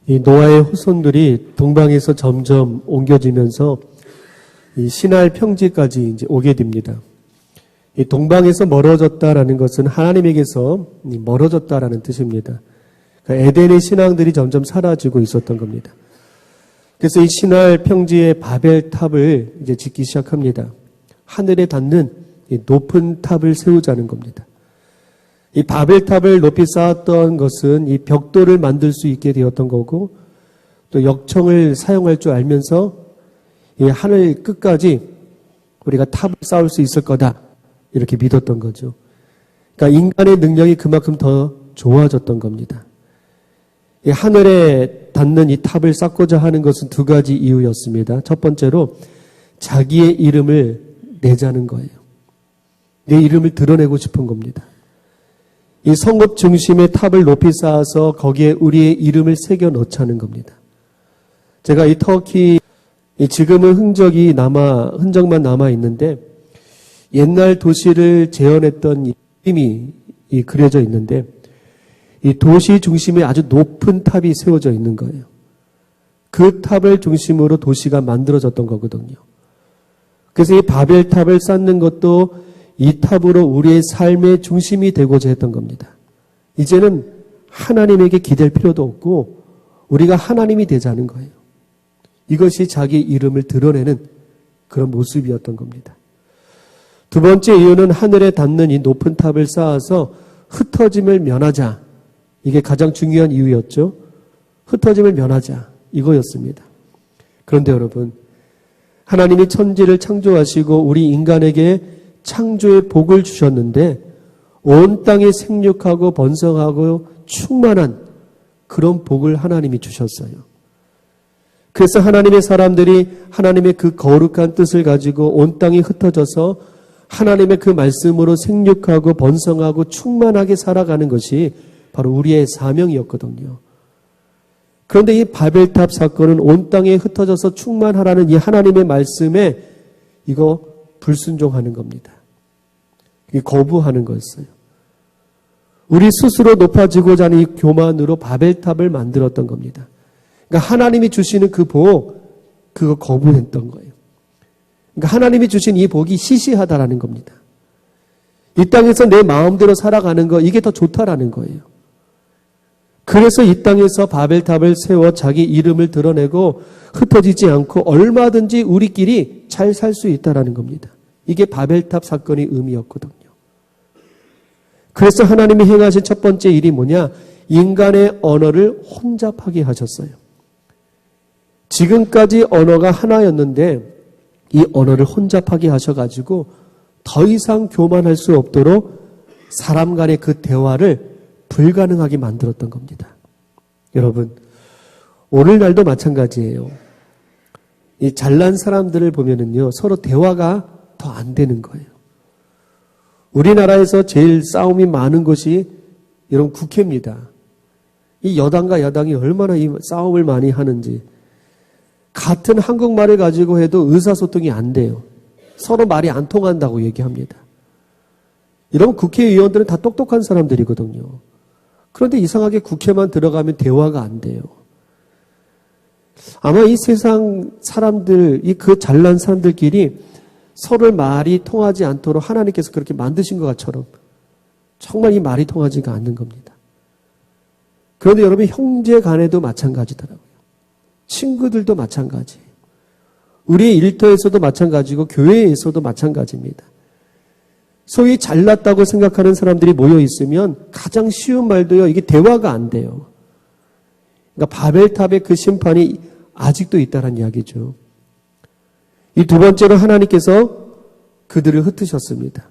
이 노아의 후손들이 동방에서 점점 옮겨지면서 이 시날 평지까지 이제 오게 됩니다. 이 동방에서 멀어졌다라는 것은 하나님에게서 멀어졌다라는 뜻입니다. 그러니까 에덴의 신앙들이 점점 사라지고 있었던 겁니다. 그래서 이 시날 평지의 바벨탑을 이제 짓기 시작합니다. 하늘에 닿는 이 높은 탑을 세우자는 겁니다. 이 바벨탑을 높이 쌓았던 것은 이 벽돌을 만들 수 있게 되었던 거고, 또 역청을 사용할 줄 알면서 이 하늘 끝까지 우리가 탑을 쌓을 수 있을 거다, 이렇게 믿었던 거죠. 그러니까 인간의 능력이 그만큼 더 좋아졌던 겁니다. 이 하늘에 닿는 이 탑을 쌓고자 하는 것은 두 가지 이유였습니다. 첫 번째로 자기의 이름을 내자는 거예요. 내 이름을 드러내고 싶은 겁니다. 이 성읍 중심의 탑을 높이 쌓아서 거기에 우리의 이름을 새겨 넣자는 겁니다. 제가 이 터키, 지금은 흔적만 남아 있는데, 옛날 도시를 재현했던 그림이 그려져 있는데, 이 도시 중심에 아주 높은 탑이 세워져 있는 거예요. 그 탑을 중심으로 도시가 만들어졌던 거거든요. 그래서 이 바벨탑을 쌓는 것도 이 탑으로 우리의 삶의 중심이 되고자 했던 겁니다. 이제는 하나님에게 기댈 필요도 없고 우리가 하나님이 되자는 거예요. 이것이 자기 이름을 드러내는 그런 모습이었던 겁니다. 두 번째 이유는 하늘에 닿는 이 높은 탑을 쌓아서 흩어짐을 면하자. 이게 가장 중요한 이유였죠. 흩어짐을 면하자. 이거였습니다. 그런데 여러분, 하나님이 천지를 창조하시고 우리 인간에게 창조의 복을 주셨는데 온 땅에 생육하고 번성하고 충만한 그런 복을 하나님이 주셨어요. 그래서 하나님의 사람들이 하나님의 그 거룩한 뜻을 가지고 온 땅이 흩어져서 하나님의 그 말씀으로 생육하고 번성하고 충만하게 살아가는 것이 바로 우리의 사명이었거든요. 그런데 이 바벨탑 사건은 온 땅에 흩어져서 충만하라는 이 하나님의 말씀에 이거 불순종하는 겁니다. 거부하는 거였어요. 우리 스스로 높아지고자 하는 이 교만으로 바벨탑을 만들었던 겁니다. 그러니까 하나님이 주시는 그 복, 그거 거부했던 거예요. 그러니까 하나님이 주신 이 복이 시시하다라는 겁니다. 이 땅에서 내 마음대로 살아가는 거, 이게 더 좋다라는 거예요. 그래서 이 땅에서 바벨탑을 세워 자기 이름을 드러내고 흩어지지 않고 얼마든지 우리끼리 잘 살 수 있다라는 겁니다. 이게 바벨탑 사건의 의미였거든요. 그래서 하나님이 행하신 첫 번째 일이 뭐냐? 인간의 언어를 혼잡하게 하셨어요. 지금까지 언어가 하나였는데 이 언어를 혼잡하게 하셔가지고 더 이상 교만할 수 없도록 사람 간의 그 대화를 불가능하게 만들었던 겁니다. 여러분, 오늘날도 마찬가지예요. 이 잘난 사람들을 보면은요, 서로 대화가 더 안 되는 거예요. 우리나라에서 제일 싸움이 많은 것이 이런 국회입니다. 이 여당과 야당이 얼마나 이 싸움을 많이 하는지. 같은 한국말을 가지고 해도 의사소통이 안 돼요. 서로 말이 안 통한다고 얘기합니다. 이런 국회의원들은 다 똑똑한 사람들이거든요. 그런데 이상하게 국회만 들어가면 대화가 안 돼요. 아마 이 세상 사람들, 그 잘난 사람들끼리 서로 말이 통하지 않도록 하나님께서 그렇게 만드신 것처럼 정말 이 말이 통하지가 않는 겁니다. 그런데 여러분, 형제 간에도 마찬가지더라고요. 친구들도 마찬가지예요. 우리의 일터에서도 마찬가지고 교회에서도 마찬가지입니다. 소위 잘났다고 생각하는 사람들이 모여 있으면 가장 쉬운 말도요, 이게 대화가 안 돼요. 그러니까 바벨탑의 그 심판이 아직도 있다는 이야기죠. 이 두 번째로 하나님께서 그들을 흩으셨습니다.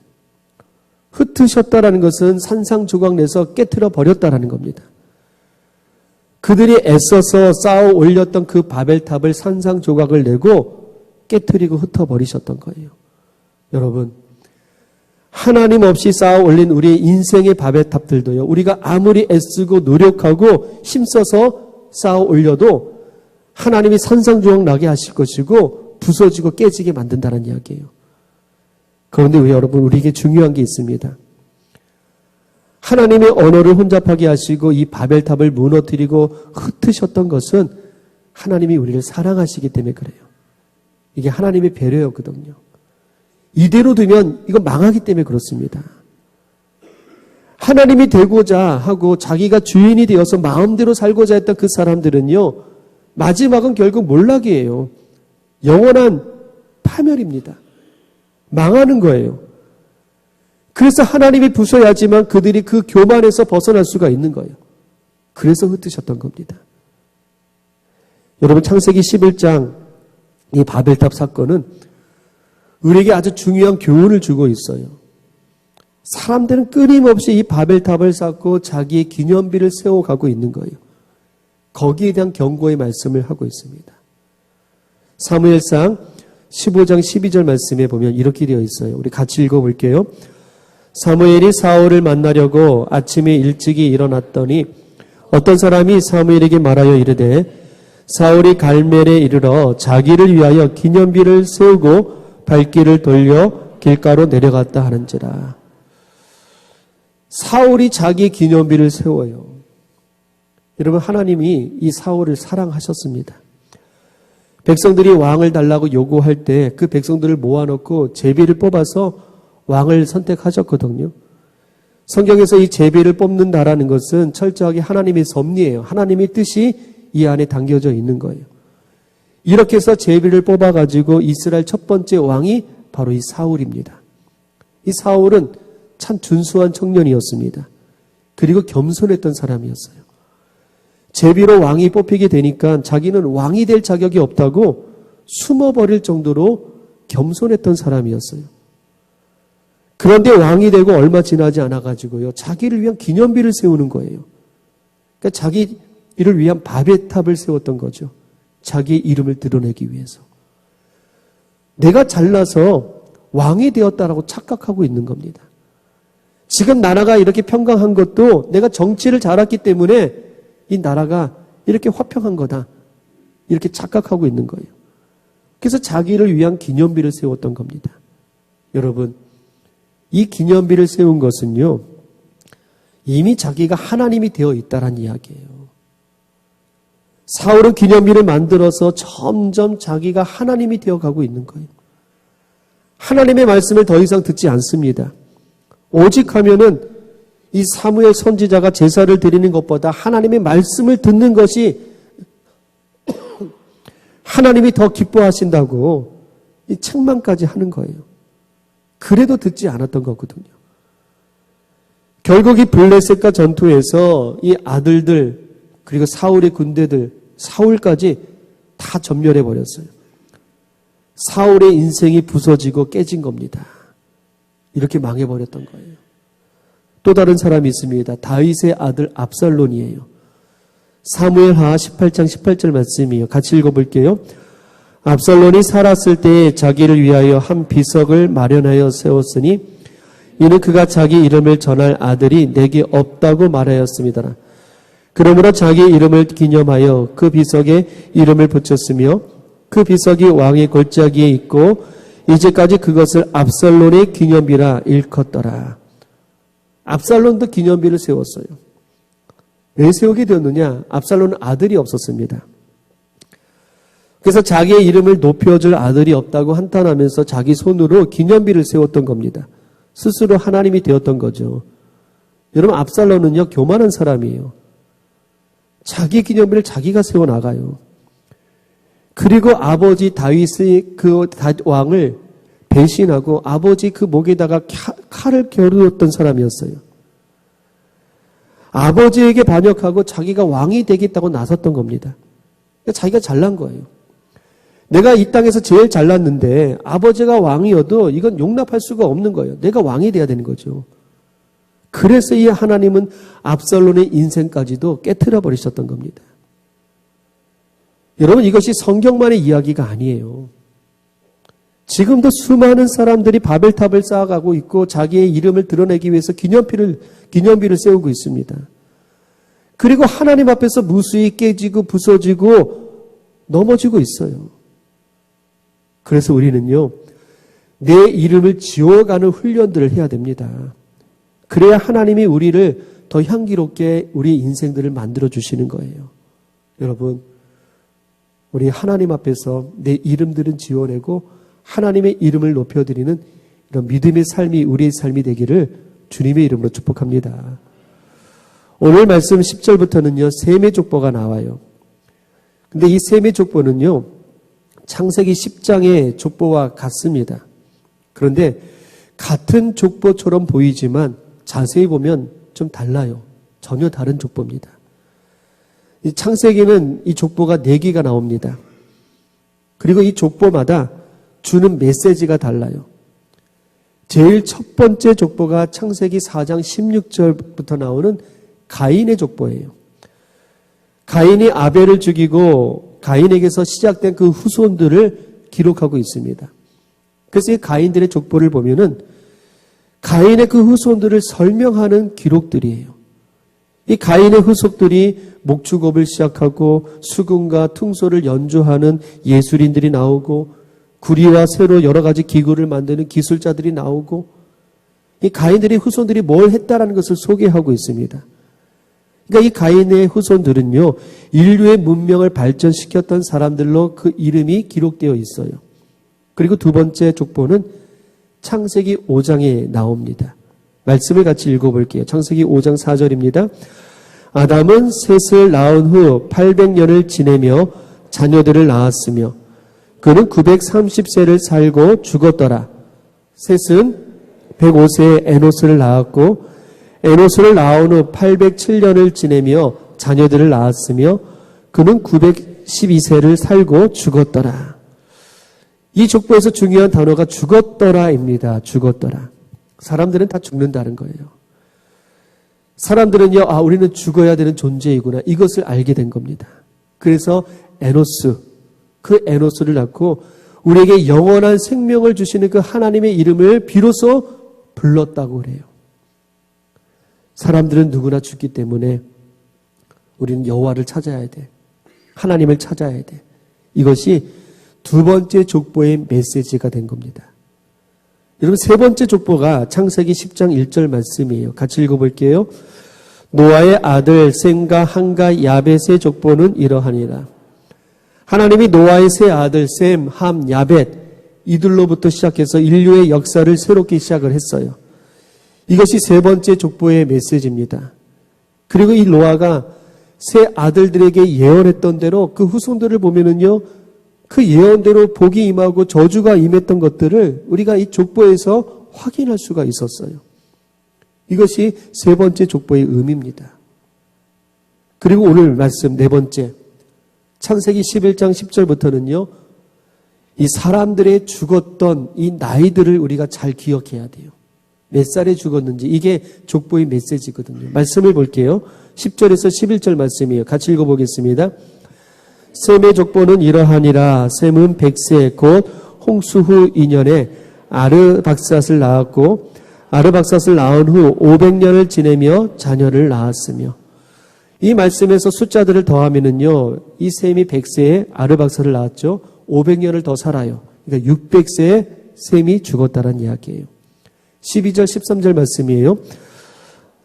흩으셨다라는 것은 산상조각 내서 깨트려 버렸다라는 겁니다. 그들이 애써서 쌓아 올렸던 그 바벨탑을 산상조각을 내고 깨트리고 흩어버리셨던 거예요. 여러분, 하나님 없이 쌓아 올린 우리의 인생의 바벨탑들도요, 우리가 아무리 애쓰고 노력하고 힘써서 쌓아 올려도 하나님이 산상조각 나게 하실 것이고 부서지고 깨지게 만든다는 이야기예요. 그런데 왜 여러분, 우리에게 중요한 게 있습니다. 하나님의 언어를 혼잡하게 하시고 이 바벨탑을 무너뜨리고 흩으셨던 것은 하나님이 우리를 사랑하시기 때문에 그래요. 이게 하나님의 배려였거든요. 이대로 두면 이거 망하기 때문에 그렇습니다. 하나님이 되고자 하고 자기가 주인이 되어서 마음대로 살고자 했던 그 사람들은요, 마지막은 결국 몰락이에요. 영원한 파멸입니다. 망하는 거예요. 그래서 하나님이 부숴야지만 그들이 그 교만에서 벗어날 수가 있는 거예요. 그래서 흩으셨던 겁니다. 여러분, 창세기 11장 이 바벨탑 사건은 우리에게 아주 중요한 교훈을 주고 있어요. 사람들은 끊임없이 이 바벨탑을 쌓고 자기의 기념비를 세워가고 있는 거예요. 거기에 대한 경고의 말씀을 하고 있습니다. 사무엘상 15장 12절 말씀에 보면 이렇게 되어 있어요. 우리 같이 읽어볼게요. 사무엘이 사울을 만나려고 아침에 일찍이 일어났더니 어떤 사람이 사무엘에게 말하여 이르되 사울이 갈멜에 이르러 자기를 위하여 기념비를 세우고 발길을 돌려 길가로 내려갔다 하는지라. 사울이 자기 기념비를 세워요. 여러분, 하나님이 이 사울을 사랑하셨습니다. 백성들이 왕을 달라고 요구할 때 그 백성들을 모아놓고 제비를 뽑아서 왕을 선택하셨거든요. 성경에서 이 제비를 뽑는다라는 것은 철저하게 하나님의 섭리예요. 하나님의 뜻이 이 안에 담겨져 있는 거예요. 이렇게 해서 제비를 뽑아가지고 이스라엘 첫 번째 왕이 바로 이 사울입니다. 이 사울은 참 준수한 청년이었습니다. 그리고 겸손했던 사람이었어요. 제비로 왕이 뽑히게 되니까 자기는 왕이 될 자격이 없다고 숨어버릴 정도로 겸손했던 사람이었어요. 그런데 왕이 되고 얼마 지나지 않아가지고요, 자기를 위한 기념비를 세우는 거예요. 그러니까 자기를 위한 바벨탑을 세웠던 거죠. 자기의 이름을 드러내기 위해서. 내가 잘나서 왕이 되었다라고 착각하고 있는 겁니다. 지금 나라가 이렇게 평강한 것도 내가 정치를 잘했기 때문에 이 나라가 이렇게 화평한 거다. 이렇게 착각하고 있는 거예요. 그래서 자기를 위한 기념비를 세웠던 겁니다. 여러분, 이 기념비를 세운 것은요, 이미 자기가 하나님이 되어 있다는 이야기예요. 사울은 기념비를 만들어서 점점 자기가 하나님이 되어가고 있는 거예요. 하나님의 말씀을 더 이상 듣지 않습니다. 오직 하면은 이 사무엘 선지자가 제사를 드리는 것보다 하나님의 말씀을 듣는 것이 하나님이 더 기뻐하신다고 이 책망까지 하는 거예요. 그래도 듣지 않았던 거거든요. 결국 이 블레셋과 전투에서 이 아들들 그리고 사울의 군대들, 사울까지 다 전멸해 버렸어요. 사울의 인생이 부서지고 깨진 겁니다. 이렇게 망해버렸던 거예요. 또 다른 사람이 있습니다. 다윗의 아들 압살론이에요. 사무엘하 18장 18절 말씀이에요. 같이 읽어볼게요. 압살론이 살았을 때에 자기를 위하여 한 비석을 마련하여 세웠으니 이는 그가 자기 이름을 전할 아들이 내게 없다고 말하였습니다. 그러므로 자기 이름을 기념하여 그 비석에 이름을 붙였으며 그 비석이 왕의 골짜기에 있고 이제까지 그것을 압살론의 기념비라 일컫더라. 압살론도 기념비를 세웠어요. 왜 세우게 되었느냐? 압살론은 아들이 없었습니다. 그래서 자기의 이름을 높여줄 아들이 없다고 한탄하면서 자기 손으로 기념비를 세웠던 겁니다. 스스로 하나님이 되었던 거죠. 여러분, 압살론은요, 교만한 사람이에요. 자기 기념비를 자기가 세워나가요. 그리고 아버지 다윗의 그 왕을 배신하고 아버지 그 목에다가 칼을 겨누었던 사람이었어요. 아버지에게 반역하고 자기가 왕이 되겠다고 나섰던 겁니다. 그러니까 자기가 잘난 거예요. 내가 이 땅에서 제일 잘났는데 아버지가 왕이어도 이건 용납할 수가 없는 거예요. 내가 왕이 돼야 되는 거죠. 그래서 이 하나님은 압살론의 인생까지도 깨트려 버리셨던 겁니다. 여러분, 이것이 성경만의 이야기가 아니에요. 지금도 수많은 사람들이 바벨탑을 쌓아가고 있고 자기의 이름을 드러내기 위해서 기념비를 세우고 있습니다. 그리고 하나님 앞에서 무수히 깨지고 부서지고 넘어지고 있어요. 그래서 우리는요, 내 이름을 지워가는 훈련들을 해야 됩니다. 그래야 하나님이 우리를 더 향기롭게 우리 인생들을 만들어 주시는 거예요. 여러분, 우리 하나님 앞에서 내 이름들은 지워내고 하나님의 이름을 높여드리는 이런 믿음의 삶이 우리의 삶이 되기를 주님의 이름으로 축복합니다. 오늘 말씀 10절부터는요, 셈의 족보가 나와요. 근데 이 셈의 족보는요, 창세기 10장의 족보와 같습니다. 그런데 같은 족보처럼 보이지만 자세히 보면 좀 달라요. 전혀 다른 족보입니다. 이 창세기는 이 족보가 4개가 나옵니다. 그리고 이 족보마다 주는 메시지가 달라요. 제일 첫 번째 족보가 창세기 4장 16절부터 나오는 가인의 족보예요. 가인이 아벨을 죽이고 가인에게서 시작된 그 후손들을 기록하고 있습니다. 그래서 이 가인들의 족보를 보면은 가인의 그 후손들을 설명하는 기록들이에요. 이 가인의 후손들이 목축업을 시작하고 수금과 퉁소를 연주하는 예술인들이 나오고 구리와 쇠로 여러 가지 기구를 만드는 기술자들이 나오고 이 가인들의 후손들이 뭘 했다라는 것을 소개하고 있습니다. 그러니까 이 가인의 후손들은요, 인류의 문명을 발전시켰던 사람들로 그 이름이 기록되어 있어요. 그리고 두 번째 족보는 창세기 5장에 나옵니다. 말씀을 같이 읽어볼게요. 창세기 5장 4절입니다. 아담은 셋을 낳은 후 800년을 지내며 자녀들을 낳았으며 그는 930세를 살고 죽었더라. 셋은 105세에 에노스를 낳았고 에노스를 낳은 후 807년을 지내며 자녀들을 낳았으며 그는 912세를 살고 죽었더라. 이 족보에서 중요한 단어가 죽었더라입니다. 죽었더라. 사람들은 다 죽는다는 거예요. 사람들은요, 우리는 죽어야 되는 존재이구나. 이것을 알게 된 겁니다. 그래서 에노스, 그 에노스를 낳고 우리에게 영원한 생명을 주시는 그 하나님의 이름을 비로소 불렀다고 그래요. 사람들은 누구나 죽기 때문에 우리는 여호와를 찾아야 돼. 하나님을 찾아야 돼. 이것이 두 번째 족보의 메시지가 된 겁니다. 여러분, 세 번째 족보가 창세기 10장 1절 말씀이에요. 같이 읽어볼게요. 노아의 아들 셈과 함과 야벳의 족보는 이러하니라. 하나님이 노아의 세 아들 셈, 함, 야벳 이들로부터 시작해서 인류의 역사를 새롭게 시작을 했어요. 이것이 세 번째 족보의 메시지입니다. 그리고 이 노아가 세 아들들에게 예언했던 대로 그 후손들을 보면은요, 그 예언대로 복이 임하고 저주가 임했던 것들을 우리가 이 족보에서 확인할 수가 있었어요. 이것이 세 번째 족보의 의미입니다. 그리고 오늘 말씀 네 번째, 창세기 11장 10절부터는요, 이 사람들의 죽었던 이 나이들을 우리가 잘 기억해야 돼요. 몇 살에 죽었는지, 이게 족보의 메시지거든요. 말씀을 볼게요. 10절에서 11절 말씀이에요. 같이 읽어보겠습니다. 셈의 족보는 이러하니라. 셈은 100세 곧 홍수 후 2년에 아르박삿을 낳았고 아르박삿을 낳은 후 500년을 지내며 자녀를 낳았으며. 이 말씀에서 숫자들을 더하면은요, 이 셈이 100세에 아르박삿을 낳았죠. 500년을 더 살아요. 그러니까 600세에 셈이 죽었다는 이야기예요. 12절 13절 말씀이에요.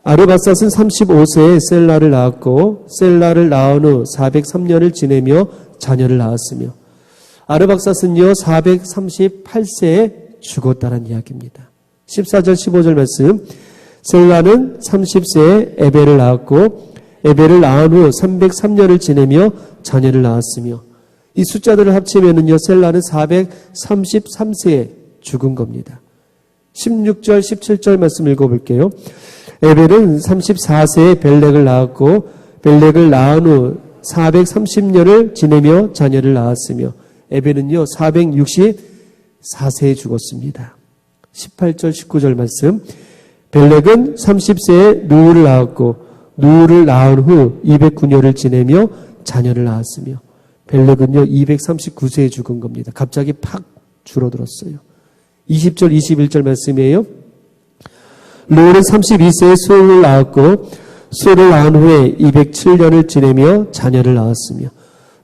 아르박삿은 35세에 셀라를 낳았고 셀라를 낳은 후 403년을 지내며 자녀를 낳았으며. 아르박삿은요 438세에 죽었다는 이야기입니다. 14절 15절 말씀. 셀라는 30세에 에벨을 낳았고 에벨을 낳은 후 303년을 지내며 자녀를 낳았으며. 이 숫자들을 합치면은요 셀라는 433세에 죽은 겁니다. 16절 17절 말씀 읽어볼게요. 에벨은 34세에 벨렉을 낳았고 벨렉을 낳은 후 430년을 지내며 자녀를 낳았으며 에벨은요 464세에 죽었습니다. 18절 19절 말씀. 벨렉은 30세에 누우를 낳았고 누우를 낳은 후 209년을 지내며 자녀를 낳았으며. 벨렉은요 239세에 죽은 겁니다. 갑자기 팍 줄어들었어요. 20절 21절 말씀이에요. 르는 32세에 수를 낳았고 수를 낳은 후에 207년을 지내며 자녀를 낳았으며.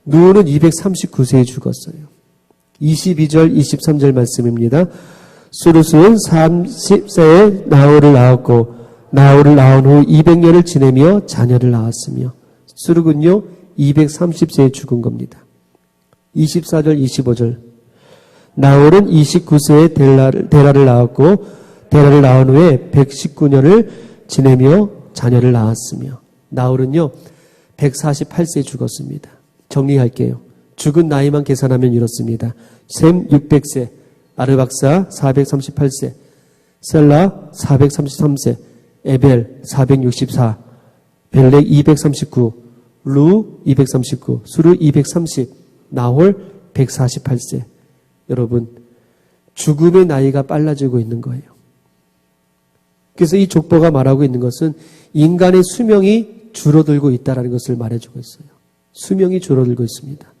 누는 239세에 죽었어요. 22절 23절 말씀입니다. 수르스는 30세에 나홀을 낳았고 나홀을 낳은 후 200년을 지내며 자녀를 낳았으며 수룩은요 230세에 죽은 겁니다. 24절 25절 나홀은 29세에 데라를 낳았고 데라를 낳은 후에 119년을 지내며 자녀를 낳았으며 나홀은요 148세에 죽었습니다. 정리할게요. 죽은 나이만 계산하면 이렇습니다. 셈 600세, 아르박사 438세, 셀라 433세, 에벨 464, 벨렉 239, 루 239, 수르 230, 나홀 148세. 여러분, 죽음의 나이가 빨라지고 있는 거예요. 그래서 이 족보가 말하고 있는 것은 인간의 수명이 줄어들고 있다는 것을 말해주고 있어요. 수명이 줄어들고 있습니다.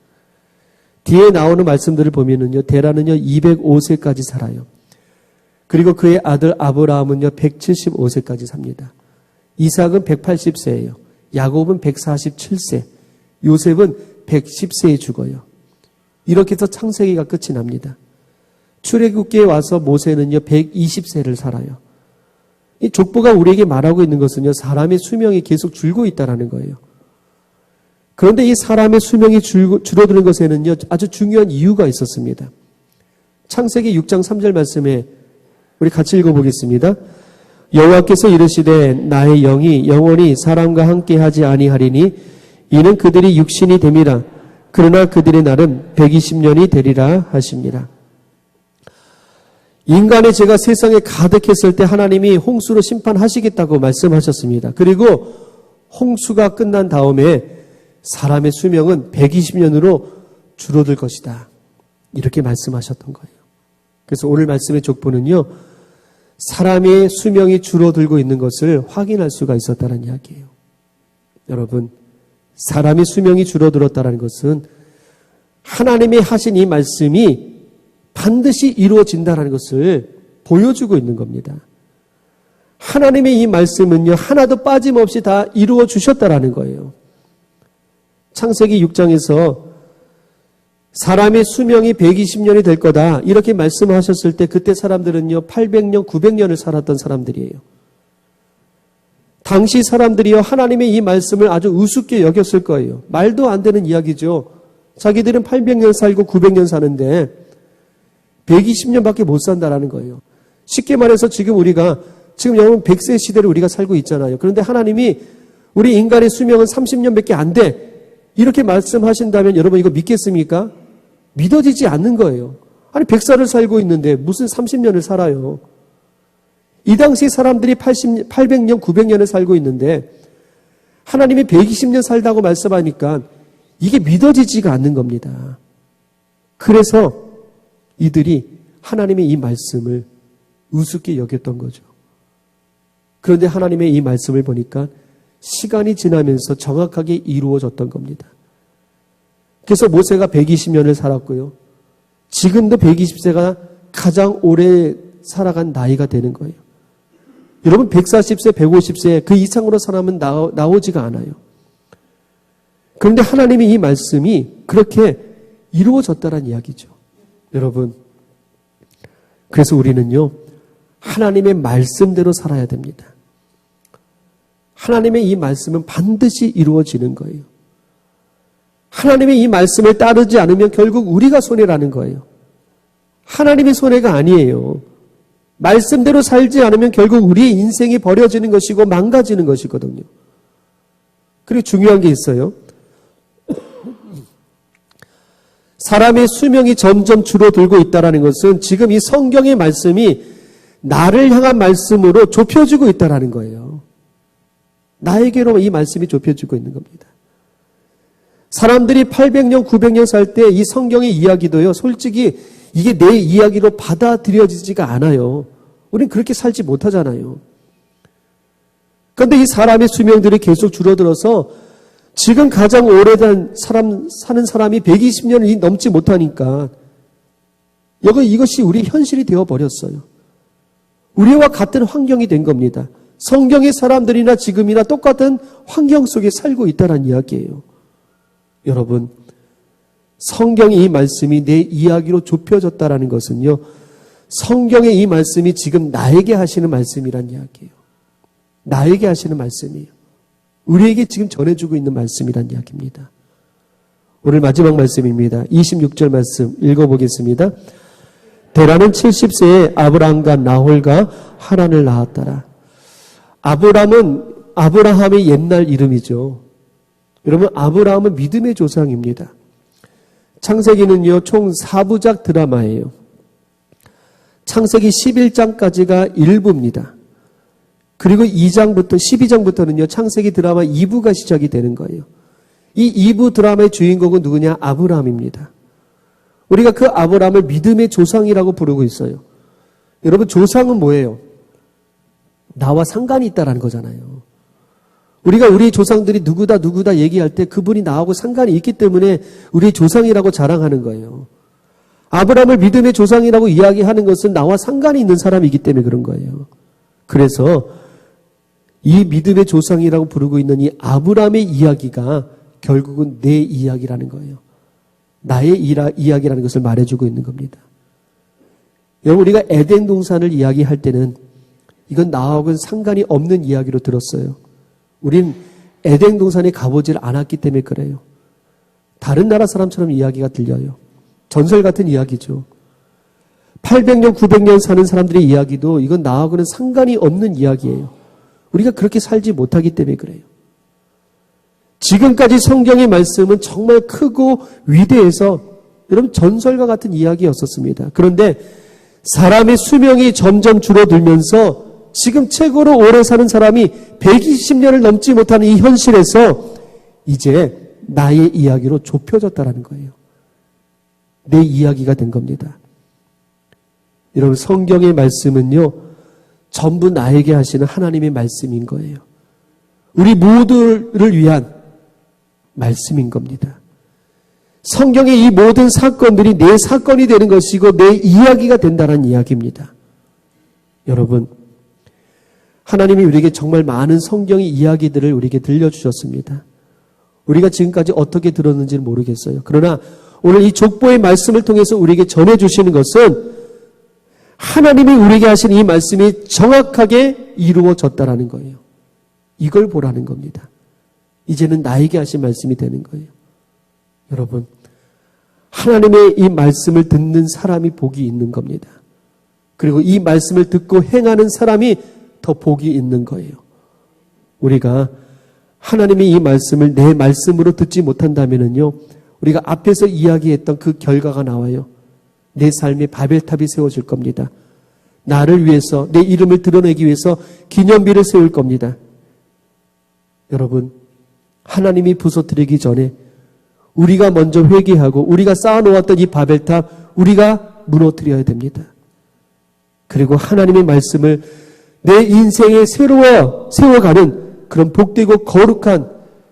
뒤에 나오는 말씀들을 보면은요, 데라는요 205세까지 살아요. 그리고 그의 아들 아브라함은요 175세까지 삽니다. 이삭은 180세예요. 야곱은 147세, 요셉은 110세에 죽어요. 이렇게 해서 창세기가 끝이 납니다. 출애굽기에 와서 모세는요 120세를 살아요. 이 족보가 우리에게 말하고 있는 것은요 사람의 수명이 계속 줄고 있다는 거예요. 그런데 이 사람의 수명이 줄어드는 것에는요 아주 중요한 이유가 있었습니다. 창세기 6장 3절 말씀에 우리 같이 읽어보겠습니다. 여호와께서 이르시되 나의 영이 영원히 사람과 함께하지 아니하리니 이는 그들이 육신이 됨이라. 그러나 그들의 날은 120년이 되리라 하십니다. 인간의 죄가 세상에 가득했을 때 하나님이 홍수로 심판하시겠다고 말씀하셨습니다. 그리고 홍수가 끝난 다음에 사람의 수명은 120년으로 줄어들 것이다. 이렇게 말씀하셨던 거예요. 그래서 오늘 말씀의 족보는요. 사람의 수명이 줄어들고 있는 것을 확인할 수가 있었다는 이야기예요. 여러분, 사람의 수명이 줄어들었다는 것은 하나님이 하신 이 말씀이 반드시 이루어진다는 것을 보여주고 있는 겁니다. 하나님의 이 말씀은요, 하나도 빠짐없이 다 이루어 주셨다라는 거예요. 창세기 6장에서 사람의 수명이 120년이 될 거다 이렇게 말씀하셨을 때 그때 사람들은요 800년, 900년을 살았던 사람들이에요. 당시 사람들이요 하나님의 이 말씀을 아주 우습게 여겼을 거예요. 말도 안 되는 이야기죠. 자기들은 800년 살고 900년 사는데 120년밖에 못 산다라는 거예요. 쉽게 말해서 지금 여러분 100세 시대를 우리가 살고 있잖아요. 그런데 하나님이 우리 인간의 수명은 30년밖에 안 돼. 이렇게 말씀하신다면 여러분 이거 믿겠습니까? 믿어지지 않는 거예요. 아니 100살을 살고 있는데 무슨 30년을 살아요. 이 당시 사람들이 800년, 900년을 살고 있는데 하나님이 120년 살다고 말씀하니까 이게 믿어지지가 않는 겁니다. 그래서 이들이 하나님의 이 말씀을 우습게 여겼던 거죠. 그런데 하나님의 이 말씀을 보니까 시간이 지나면서 정확하게 이루어졌던 겁니다. 그래서 모세가 120년을 살았고요. 지금도 120세가 가장 오래 살아간 나이가 되는 거예요. 여러분 140세, 150세 그 이상으로 사람은 나오지가 않아요. 그런데 하나님의 이 말씀이 그렇게 이루어졌다는 이야기죠. 여러분, 그래서 우리는요 하나님의 말씀대로 살아야 됩니다. 하나님의 이 말씀은 반드시 이루어지는 거예요. 하나님의 이 말씀을 따르지 않으면 결국 우리가 손해라는 거예요. 하나님의 손해가 아니에요. 말씀대로 살지 않으면 결국 우리의 인생이 버려지는 것이고 망가지는 것이거든요. 그리고 중요한 게 있어요. 사람의 수명이 점점 줄어들고 있다는 것은 지금 이 성경의 말씀이 나를 향한 말씀으로 좁혀지고 있다는 거예요. 나에게로 이 말씀이 좁혀지고 있는 겁니다. 사람들이 800년, 900년 살 때 이 성경의 이야기도요, 솔직히 이게 내 이야기로 받아들여지지가 않아요. 우린 그렇게 살지 못하잖아요. 그런데 이 사람의 수명들이 계속 줄어들어서 지금 가장 오래된 사는 사람이 120년이 넘지 못하니까 이것이 우리 현실이 되어버렸어요. 우리와 같은 환경이 된 겁니다. 성경의 사람들이나 지금이나 똑같은 환경 속에 살고 있다는 이야기예요. 여러분, 성경의 이 말씀이 내 이야기로 좁혀졌다는 것은요, 성경의 이 말씀이 지금 나에게 하시는 말씀이란 이야기예요. 나에게 하시는 말씀이에요. 우리에게 지금 전해주고 있는 말씀이란 이야기입니다. 오늘 마지막 말씀입니다. 26절 말씀 읽어보겠습니다. 데라는 70세에 아브라함과 나홀과 하란을 낳았더라. 아브라함은 아브라함의 옛날 이름이죠. 여러분, 아브라함은 믿음의 조상입니다. 창세기는요, 총 4부작 드라마예요. 창세기 11장까지가 1부입니다. 그리고 12장부터는요, 창세기 드라마 2부가 시작이 되는 거예요. 이 2부 드라마의 주인공은 누구냐? 아브라함입니다. 우리가 그 아브라함을 믿음의 조상이라고 부르고 있어요. 여러분, 조상은 뭐예요? 나와 상관이 있다라는 거잖아요. 우리가 우리 조상들이 누구다 얘기할 때 그분이 나하고 상관이 있기 때문에 우리 조상이라고 자랑하는 거예요. 아브라함을 믿음의 조상이라고 이야기하는 것은 나와 상관이 있는 사람이기 때문에 그런 거예요. 그래서 이 믿음의 조상이라고 부르고 있는 이 아브라함의 이야기가 결국은 내 이야기라는 거예요. 나의 이야기라는 것을 말해주고 있는 겁니다. 여러분, 우리가 에덴 동산을 이야기할 때는 이건 나하고는 상관이 없는 이야기로 들었어요. 우린 에덴 동산에 가보질 않았기 때문에 그래요. 다른 나라 사람처럼 이야기가 들려요. 전설 같은 이야기죠. 800년, 900년 사는 사람들의 이야기도 이건 나하고는 상관이 없는 이야기예요. 우리가 그렇게 살지 못하기 때문에 그래요. 지금까지 성경의 말씀은 정말 크고 위대해서 여러분 전설과 같은 이야기였었습니다. 그런데 사람의 수명이 점점 줄어들면서 지금 최고로 오래 사는 사람이 120년을 넘지 못하는 이 현실에서 이제 나의 이야기로 좁혀졌다라는 거예요. 내 이야기가 된 겁니다. 여러분, 성경의 말씀은요, 전부 나에게 하시는 하나님의 말씀인 거예요. 우리 모두를 위한 말씀인 겁니다. 성경의 이 모든 사건들이 내 사건이 되는 것이고 내 이야기가 된다는 이야기입니다. 여러분, 하나님이 우리에게 정말 많은 성경의 이야기들을 우리에게 들려주셨습니다. 우리가 지금까지 어떻게 들었는지는 모르겠어요. 그러나 오늘 이 족보의 말씀을 통해서 우리에게 전해주시는 것은 하나님이 우리에게 하신 이 말씀이 정확하게 이루어졌다라는 거예요. 이걸 보라는 겁니다. 이제는 나에게 하신 말씀이 되는 거예요. 여러분, 하나님의 이 말씀을 듣는 사람이 복이 있는 겁니다. 그리고 이 말씀을 듣고 행하는 사람이 더 복이 있는 거예요. 우리가 하나님의 이 말씀을 내 말씀으로 듣지 못한다면요, 우리가 앞에서 이야기했던 그 결과가 나와요. 내 삶에 바벨탑이 세워질 겁니다. 나를 위해서, 내 이름을 드러내기 위해서 기념비를 세울 겁니다. 여러분, 하나님이 부서뜨리기 전에 우리가 먼저 회개하고 우리가 쌓아놓았던 이 바벨탑 우리가 무너뜨려야 됩니다. 그리고 하나님의 말씀을 내 인생에 세워가는 그런 복되고 거룩한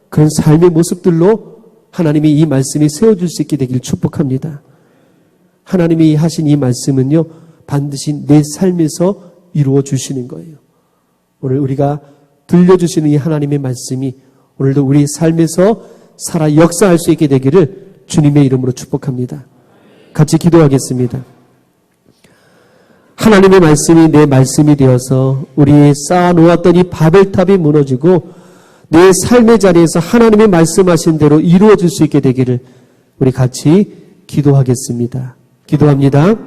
그런 삶의 모습들로 하나님이 이 말씀이 세워줄 수 있게 되길 축복합니다. 하나님이 하신 이 말씀은요, 반드시 내 삶에서 이루어 주시는 거예요. 오늘 우리가 들려주시는 이 하나님의 말씀이 오늘도 우리 삶에서 살아 역사할 수 있게 되기를 주님의 이름으로 축복합니다. 같이 기도하겠습니다. 하나님의 말씀이 내 말씀이 되어서 우리 쌓아놓았던 이 바벨탑이 무너지고 내 삶의 자리에서 하나님의 말씀하신 대로 이루어질 수 있게 되기를 우리 같이 기도하겠습니다. 기도합니다.